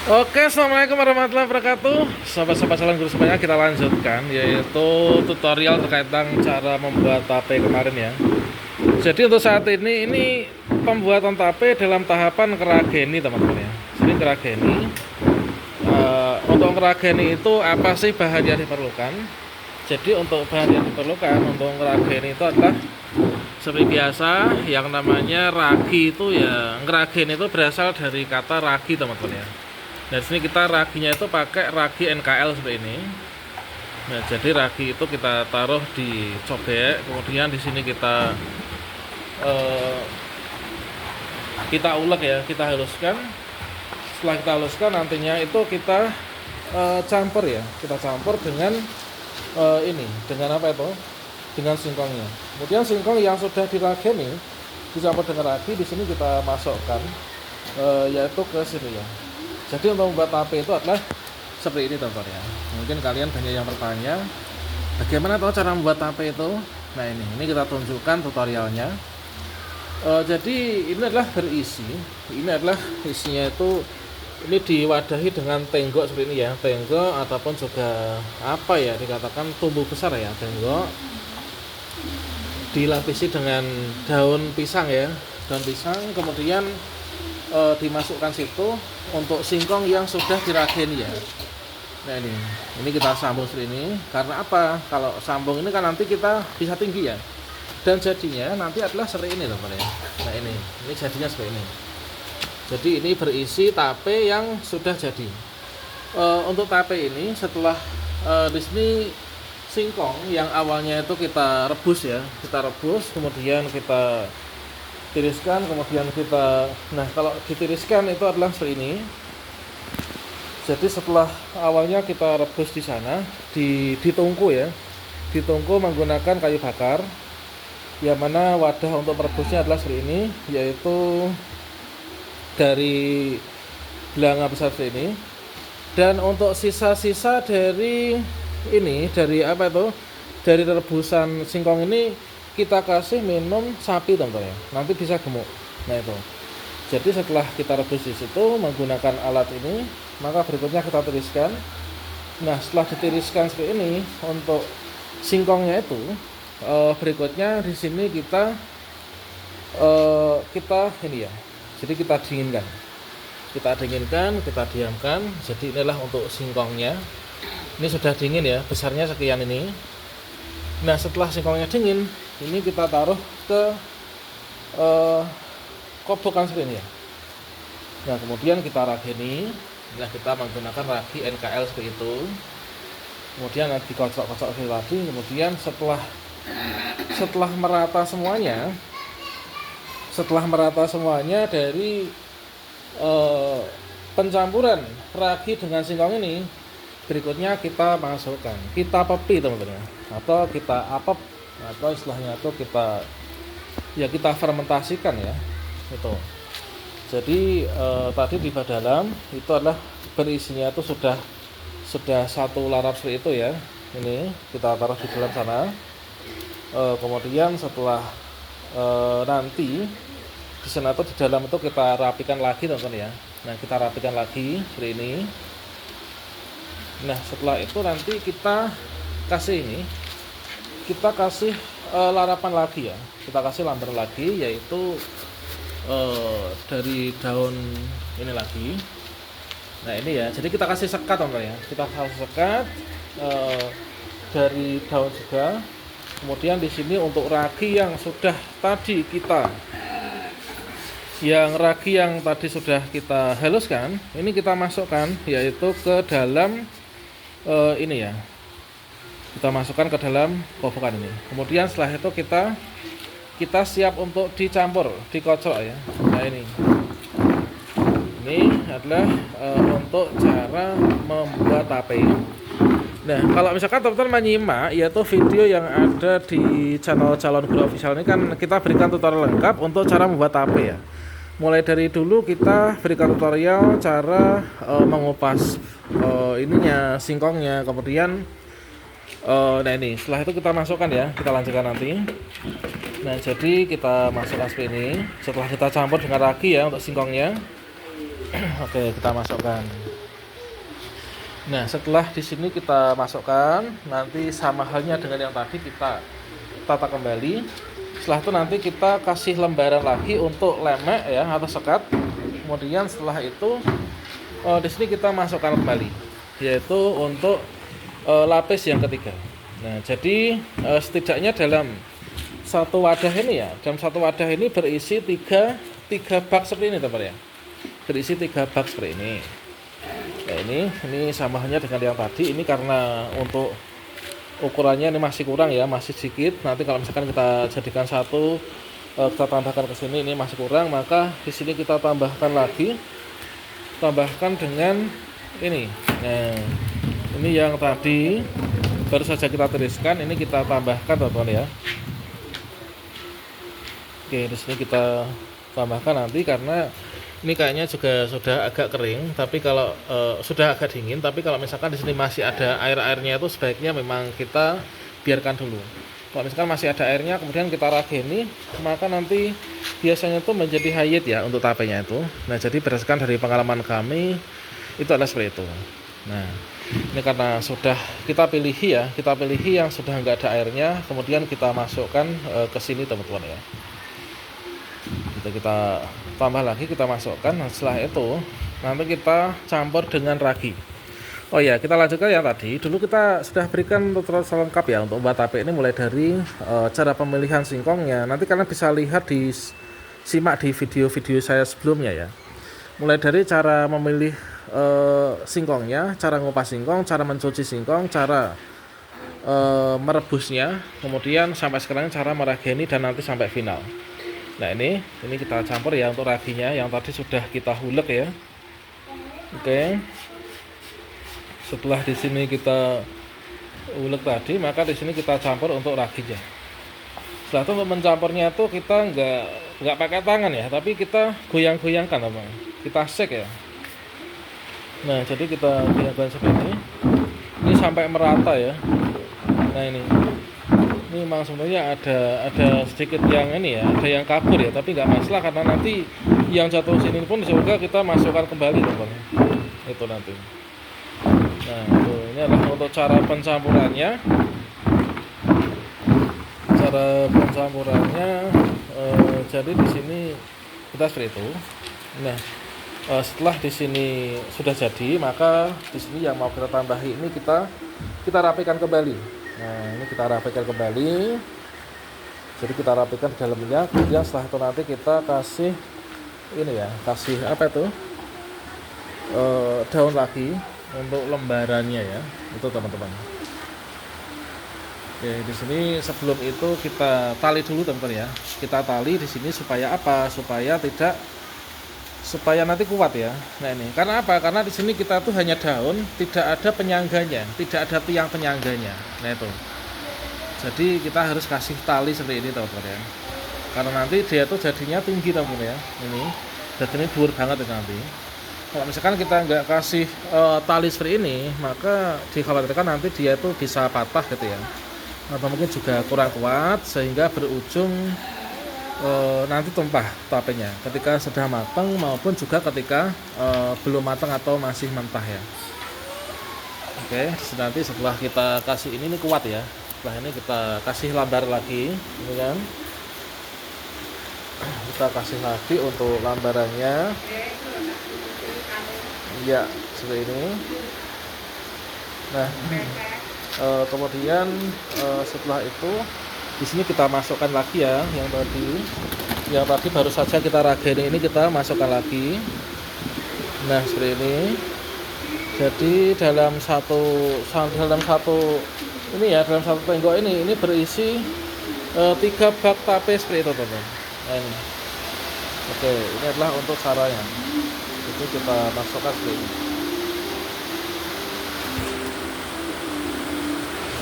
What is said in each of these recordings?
Oke, assalamualaikum warahmatallahi wabarakatuh. Sobat-sobat salam guru semuanya, kita lanjutkan yaitu tutorial terkait tentang cara membuat tape kemarin ya. Jadi untuk saat ini pembuatan tape dalam tahapan kerageni teman-teman ya. Jadi kerageni, untuk kerageni itu apa sih bahan yang diperlukan? Jadi untuk bahan yang diperlukan untuk kerageni itu adalah seperti biasa yang namanya ragi itu ya. Kerageni itu berasal dari kata ragi teman-teman ya. Dari sini kita raginya itu pakai ragi NKL seperti ini. Nah, jadi ragi itu kita taruh di cobek, kemudian di sini kita ulek ya, kita haluskan. Setelah kita haluskan nantinya itu kita campur ya, kita campur dengan dengan apa itu? Dengan singkongnya. Kemudian singkong yang sudah dirageni dicampur dengan ragi, di sini kita masukkan yaitu ke sini ya. Jadi untuk membuat tape itu adalah seperti ini teman-teman ya. Mungkin kalian banyak yang bertanya, bagaimana tahu cara membuat tape itu? Nah ini kita tunjukkan tutorialnya. Jadi ini adalah berisi, ini adalah isinya itu ini diwadahi dengan tenggok seperti ini ya, tenggok ataupun juga apa ya dikatakan tumbuh besar ya, tenggok dilapisi dengan daun pisang ya, daun pisang, kemudian dimasukkan situ untuk singkong yang sudah dirageni ya. Nah ini kita sambung seperti ini. Karena apa? Kalau sambung ini kan nanti kita bisa tinggi ya. Dan jadinya nanti adalah seperti ini teman-teman ya. Nah ini jadinya seperti ini. Jadi ini berisi tape yang sudah jadi. Untuk tape ini setelah di sini singkong yang awalnya itu kita rebus ya, kita rebus kemudian kita tiriskan, kemudian kalau ditiriskan itu adalah seperti ini. Jadi setelah awalnya kita rebus di sana, ditungku ya, ditungku menggunakan kayu bakar, yang mana wadah untuk merebusnya adalah seperti ini, yaitu dari belanga besar seperti ini. Dan untuk sisa-sisa dari dari rebusan singkong ini kita kasih minum sapi teman-teman ya, nanti bisa gemuk. Nah itu, jadi setelah kita rebus di situ menggunakan alat ini, maka berikutnya kita tiriskan. Nah setelah ditiriskan seperti ini untuk singkongnya itu, berikutnya di sini kita ini ya, jadi kita dinginkan, kita diamkan. Jadi inilah untuk singkongnya, ini sudah dingin ya, besarnya sekian ini. Nah setelah singkongnya dingin, ini kita taruh ke kobokan seperti ini ya. Nah kemudian kita rageni. Nah kita menggunakan ragi NKL seperti itu. Kemudian dikocok-kocok seperti tadi. Kemudian setelah merata semuanya dari pencampuran ragi dengan singkong ini, berikutnya kita masukkan, kita pepi teman-teman, atau kita apep, atau istilahnya itu kita fermentasikan ya itu. Jadi tadi di dalam itu adalah berisinya itu sudah satu larap seperti itu ya. Ini kita taruh di dalam sana. Kemudian setelah nanti di sana itu di dalam itu kita rapikan lagi teman-teman ya. Nah kita rapikan lagi seperti ini. Nah setelah itu nanti kita kasih larapan lagi ya, kita kasih lamber lagi, yaitu dari daun ini lagi. Nah ini ya, jadi kita kasih sekat teman-teman ya, kita kasih sekat dari daun juga. Kemudian di sini untuk ragi yang tadi sudah kita haluskan, ini kita masukkan yaitu ke dalam ini ya, kita masukkan ke dalam kobokan ini. Kemudian setelah itu kita siap untuk dicampur, dikocok ya. Nah ini adalah untuk cara membuat tape. Nah kalau misalkan teman-teman menyimak yaitu video yang ada di channel Calon Guru Official ini, kan kita berikan tutorial lengkap untuk cara membuat tape ya. Mulai dari dulu kita berikan tutorial cara mengupas singkongnya, kemudian nah ini setelah itu kita masukkan ya, kita lanjutkan nanti. Nah jadi kita masukkan seperti ini setelah kita campur dengan ragi ya untuk singkongnya. Oke kita masukkan. Nah, setelah di sini kita masukkan, nanti sama halnya dengan yang tadi kita tata kembali. Setelah itu nanti kita kasih lembaran lagi untuk lemek ya atau sekat. Kemudian setelah itu di sini kita masukkan kembali, yaitu untuk lapis yang ketiga. Nah, jadi setidaknya dalam satu wadah ini ya, dalam satu wadah ini berisi tiga bak seperti ini teman ya. Berisi 3 bak seperti ini. Nah, ini sama halnya dengan yang tadi. Ini karena untuk ukurannya ini masih kurang ya, masih sedikit. Nanti kalau misalkan kita jadikan satu, kita tambahkan ke sini, ini masih kurang, maka di sini kita tambahkan lagi, tambahkan dengan ini. Nah, ini yang tadi baru saja kita tiriskan, ini kita tambahkan teman-teman ya. Oke, di sini kita tambahkan nanti karena ini kayaknya juga sudah agak kering, tapi kalau sudah agak dingin, tapi kalau misalkan di sini masih ada air-airnya itu sebaiknya memang kita biarkan dulu. Kalau misalkan masih ada airnya, kemudian kita rageni, maka nanti biasanya itu menjadi hayat ya untuk tapenya itu. Nah, jadi berdasarkan dari pengalaman kami itu adalah seperti itu. Nah, ini karena sudah kita pilih ya, kita pilih yang sudah nggak ada airnya, kemudian kita masukkan ke sini teman-teman ya. Kita tambah lagi, kita masukkan. Nah, setelah itu nanti kita campur dengan ragi. Oh ya, kita lanjutkan ya tadi. Dulu kita sudah berikan tutorial lengkap ya untuk membuat tape ini, mulai dari cara pemilihan singkongnya. Nanti kalian bisa lihat simak di video-video saya sebelumnya ya. Mulai dari cara memilih singkongnya, cara ngupas singkong, cara mencuci singkong, cara merebusnya, kemudian sampai sekarang cara merageni dan nanti sampai final. Nah, ini kita campur ya untuk raginya yang tadi sudah kita hulek ya. Oke. Setelah di sini kita ulek tadi, maka di sini kita campur untuk raginya. Setelah itu untuk mencampurnya itu kita nggak pakai tangan ya, tapi kita goyang-goyangkan teman. Kita shake ya. Nah, jadi kita goyang-goyang seperti ini. Ini sampai merata ya. Nah, ini memang sebenarnya ada sedikit yang ini ya, ada yang kabur ya, tapi nggak masalah karena nanti yang jatuh sini pun juga kita masukkan kembali teman. Itu nanti. Nah, ini adalah untuk cara pencampurannya. Cara pencampurannya, jadi di sini kita seperti itu. Nah, setelah di sini sudah jadi, maka di sini yang mau kita tambahi ini kita rapikan kembali. Nah, ini kita rapikan kembali. Jadi kita rapikan di dalamnya. Kemudian setelah itu nanti kita kasih ini ya, kasih apa itu? Daun lagi untuk lembarannya ya. Itu teman-teman. Oke, di sini sebelum itu kita tali dulu teman-teman ya. Kita tali di sini supaya apa? Supaya nanti kuat ya. Nah, ini karena apa? Karena di sini kita tuh hanya daun, tidak ada penyangganya, tidak ada tiang penyangganya. Nah, itu. Jadi kita harus kasih tali seperti ini teman-teman ya. Karena nanti dia tuh jadinya tinggi teman-teman ya. Ini jadi ini dur banget ya nanti. Kalau misalkan kita nggak kasih tali seperti ini, maka dikhawatirkan nanti dia tuh bisa patah gitu ya. Atau mungkin juga kurang kuat sehingga berujung nanti tumpah tapenya ketika sudah matang maupun juga ketika belum matang atau masih mentah ya. Oke, nanti setelah kita kasih ini kuat ya. Setelah ini kita kasih lambar lagi, ini kan. Kita kasih lagi untuk lambarannya. Ya, seperti ini. Nah, kemudian setelah itu di sini kita masukkan lagi ya yang tadi baru saja kita rageni, ini kita masukkan lagi. Nah, seperti ini. Jadi dalam satu ini ya, dalam satu tenggok ini berisi 3 bak tape seperti itu teman-teman. Nah, ini. Oke, ini adalah untuk caranya. Itu kita masukkan seperti ini.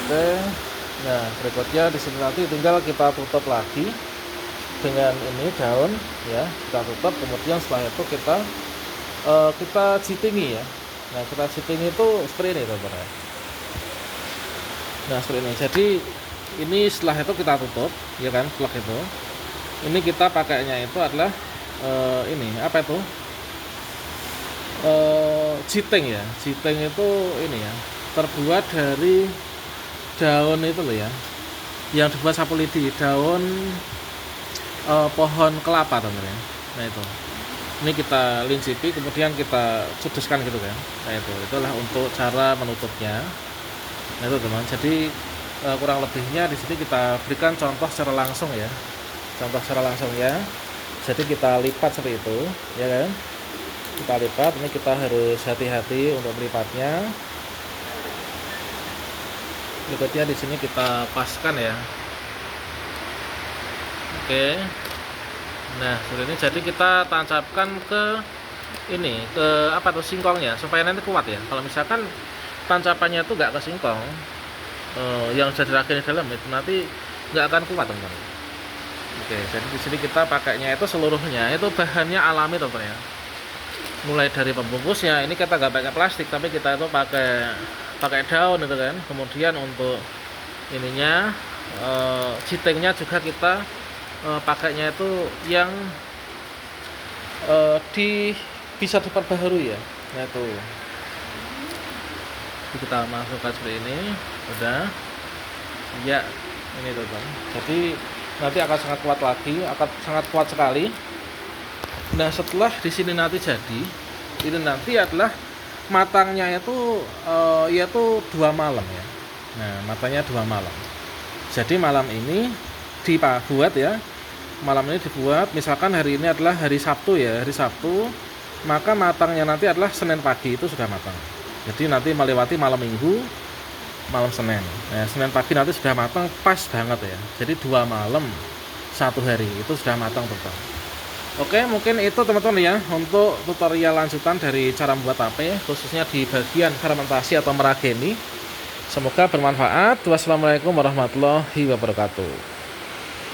Oke. Nah, berikutnya di sini nanti tinggal kita tutup lagi dengan ini daun ya, kita tutup. Kemudian setelah itu kita jitingi ya. Nah, kita jitingi itu seperti ini teman-teman. Nah, seperti ini. Jadi ini setelah itu kita tutup ya kan, plug itu. Ini kita pakainya itu adalah ini apa itu? jiteng ya. Jiteng itu ini ya, terbuat dari daun itu loh ya, yang dibuat sapu lidi, daun pohon kelapa teman-teman ya. Nah itu, ini kita lincipi kemudian kita suduskan gitu kan. Nah itulah untuk cara menutupnya. Nah itu teman, jadi kurang lebihnya di sini kita berikan contoh secara langsung ya, contoh secara langsung ya. Jadi kita lipat seperti itu ya kan, kita lipat. Ini kita harus hati-hati untuk melipatnya. Berikutnya di sini kita paskan ya. Oke. Nah seperti ini, jadi kita tancapkan ke ini, ke apa tuh, singkongnya, supaya nanti kuat ya. Kalau misalkan tancapannya tuh nggak ke singkong yang sudah diracun di dalam, itu nanti nggak akan kuat teman-teman. Oke, jadi di sini kita pakainya itu seluruhnya itu bahannya alami teman-teman ya. Mulai dari pembungkusnya, ini kita nggak pakai plastik, tapi kita itu pakai daun itu kan. Kemudian untuk ininya jitengnya juga kita pakainya itu yang bisa diperbaharui ya. Nah itu kita masukkan seperti ini, udah ya, ini teman. Jadi nanti akan sangat kuat lagi, akan sangat kuat sekali. Nah setelah di sini nanti jadi, ini nanti adalah matangnya itu yaitu 2 malam ya. Nah matangnya 2 malam. Jadi malam ini dibuat ya, malam ini dibuat. Misalkan hari ini adalah hari Sabtu ya, hari Sabtu, maka matangnya nanti adalah Senin pagi itu sudah matang. Jadi nanti melewati malam Minggu, malam Senin. Nah, Senin pagi nanti sudah matang, pas banget ya. Jadi 2 malam 1 hari itu sudah matang total. Oke, mungkin itu teman-teman ya untuk tutorial lanjutan dari cara membuat tape, khususnya di bagian fermentasi atau merageni. Semoga bermanfaat. Wassalamualaikum warahmatullahi wabarakatuh.